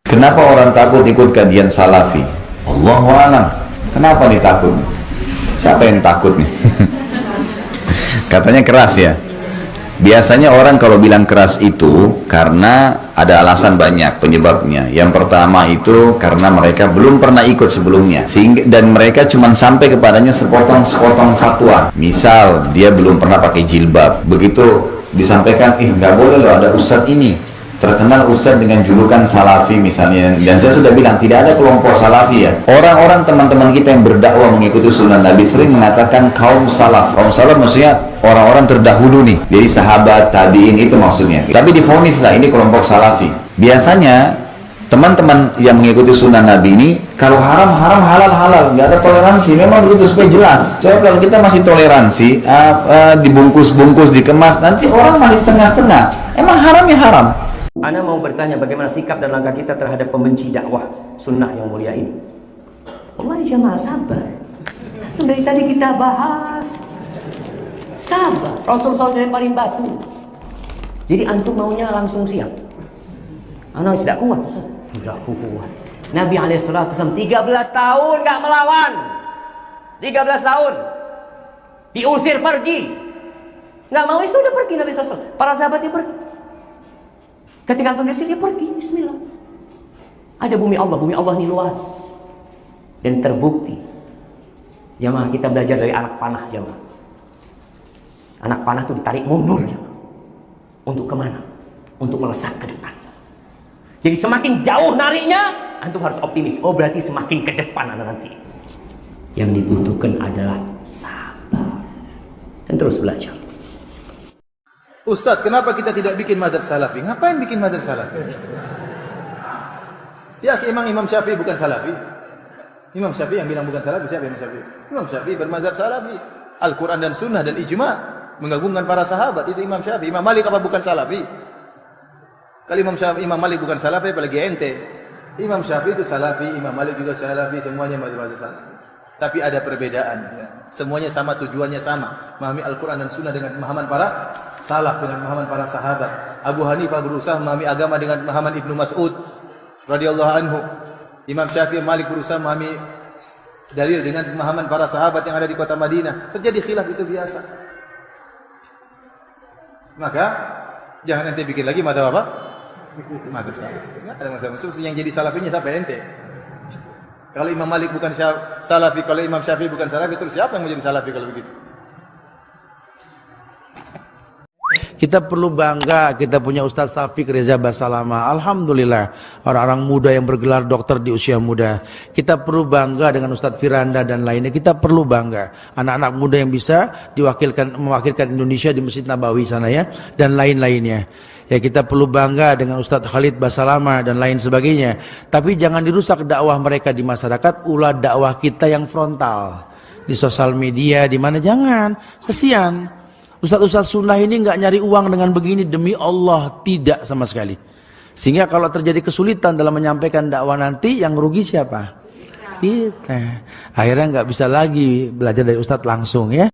Kenapa orang takut ikut kajian salafi? Allahu a'lam. Kenapa nih takut? Siapa yang takut nih? Katanya keras ya. Biasanya orang kalau bilang keras itu karena ada alasan banyak penyebabnya. Yang pertama itu karena mereka belum pernah ikut sebelumnya, dan mereka cuma sampai kepadanya sepotong-sepotong fatwa. Misal dia belum pernah pakai jilbab, begitu disampaikan, nggak boleh loh ada ustadz ini terkenal ustadz dengan julukan salafi misalnya, dan saya sudah bilang tidak ada kelompok salafi ya. Orang-orang teman-teman kita yang berdakwah mengikuti sunnah Nabi sering mengatakan kaum salaf. Kaum salaf maksudnya orang-orang terdahulu nih, jadi sahabat, tabiin, itu maksudnya. Tapi divonislah ini kelompok salafi. Biasanya teman-teman yang mengikuti sunnah Nabi ini kalau haram haram, halal halal, nggak ada toleransi. Memang begitu supaya jelas. Coba kalau kita masih toleransi, dibungkus-bungkus, dikemas, nanti orang masih setengah-setengah. Emang haram ya haram. Ana mau bertanya bagaimana sikap dan langkah kita terhadap pembenci dakwah sunnah yang mulia ini. Allah jamaah sabar. Itu dari tadi kita bahas. Sabar. Rasulullah SAW paling batu. Jadi antum maunya langsung siap. Ana tidak kuat. Tidak kuat. Nabi SAW 13 tahun gak melawan. 13 tahun. Diusir pergi. Gak mau, sudah pergi Nabi SAW. Para sahabatnya pergi. Ketika antum disini, dia pergi, bismillah. Ada bumi Allah ini luas. Dan terbukti. Jamaah, kita belajar dari anak panah, jamaah. Anak panah itu ditarik mundur, jamaah. Untuk kemana? Untuk melesat ke depan. Jadi semakin jauh nariknya, antum harus optimis. Oh, berarti semakin ke depan anda nanti. Yang dibutuhkan adalah sabar. Dan terus belajar. Ustaz, kenapa kita tidak bikin mazhab salafi? Ngapain bikin mazhab salafi? Ya, Imam Syafi'i bukan salafi. Imam Syafi'i yang bilang bukan salafi, siapa Imam Syafi'i? Imam Syafi'i bermazhab salafi. Al-Quran dan Sunnah dan Ijma' menggabungkan para sahabat, itu Imam Syafi'i. Imam Malik apa bukan salafi? Kalau Imam Malik bukan salafi, apalagi ente. Imam Syafi'i itu salafi, Imam Malik juga salafi, semuanya mazhab salafi. Tapi ada perbedaan. Ya. Semuanya sama, tujuannya sama. Memahami Al-Quran dan Sunnah dengan pemahaman para salaf, dengan pemahaman para sahabat. Abu Hanifah berusaha memahami agama dengan pemahaman Ibnu Mas'ud radhiyallahu anhu. Imam Syafi'i, Malik berusaha memahami dalil dengan pemahaman para sahabat yang ada di kota Madinah. Terjadi khilaf, itu biasa. Maka jangan ente bikin lagi mazhab apa? Mazhab salaf. Enggak ada mazhab khusus yang jadi salafinya siapa ente? Kalau Imam Malik bukan salafi, kalau Imam Syafi'i bukan salafi, terus siapa yang menjadi salafi kalau begitu? Kita perlu bangga, kita punya Ustaz Syafiq Reza Basalamah. Alhamdulillah, orang-orang muda yang bergelar dokter di usia muda. Kita perlu bangga dengan Ustaz Firanda dan lainnya. Kita perlu bangga. Anak-anak muda yang bisa mewakilkan Indonesia di Masjid Nabawi sana ya, dan lain-lainnya. Ya, kita perlu bangga dengan Ustaz Khalid Basalamah dan lain sebagainya. Tapi jangan dirusak dakwah mereka di masyarakat, ulah dakwah kita yang frontal. Di sosial media, di mana, jangan. Kesian. Ustaz-ustaz sunnah ini nggak nyari uang dengan begini, demi Allah, tidak sama sekali. Sehingga kalau terjadi kesulitan dalam menyampaikan dakwah nanti, yang rugi siapa? Kita. Akhirnya nggak bisa lagi belajar dari ustaz langsung ya.